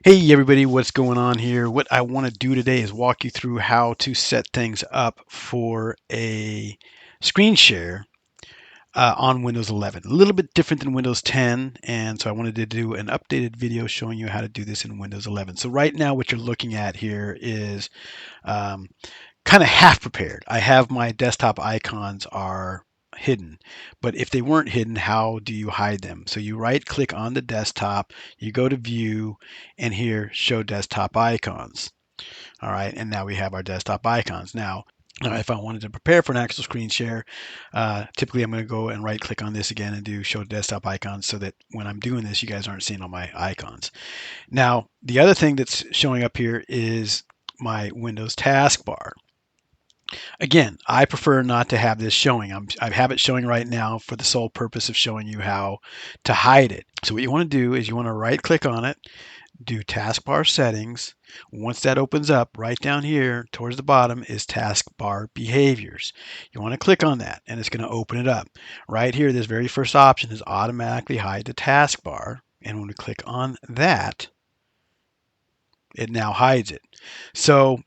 Hey everybody, what's going on here? What I want to do today is walk you through how to set things up for a screen share on Windows 11. A little bit different than Windows 10, and so I wanted to do an updated video showing you how to do this in Windows 11. So right now what you're looking at here is um, kind of half prepared. I have my desktop icons are hidden, but if they weren't hidden, how do you hide them? So you right click on the desktop, you go to view, and here show desktop icons. All right, and now we have our desktop icons. Now if I wanted to prepare for an actual screen share, typically I'm going to go and right click on this again and do show desktop icons so that when I'm doing this, you guys aren't seeing all my icons. Now, the other thing that's showing up here is my Windows taskbar. Again, I prefer not to have this showing. I have it showing right now for the sole purpose of showing you how to hide it. So what you want to do is you want to right click on it, do taskbar settings. Once that opens up, right down here towards the bottom is taskbar behaviors. You want to click on that and it's going to open it up. Right here, this very first option is automatically hide the taskbar. And when we click on that, it now hides it. So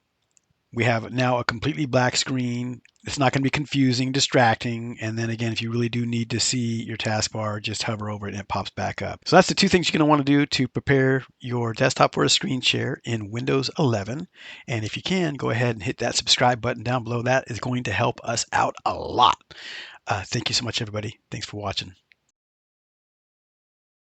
we have now a completely black screen. It's not going to be confusing, distracting. And then again, if you really do need to see your taskbar, just hover over it and it pops back up. So that's the two things you're going to want to do to prepare your desktop for a screen share in Windows 11. And if you can, go ahead and hit that subscribe button down below. That is going to help us out a lot. Thank you so much, everybody. Thanks for watching.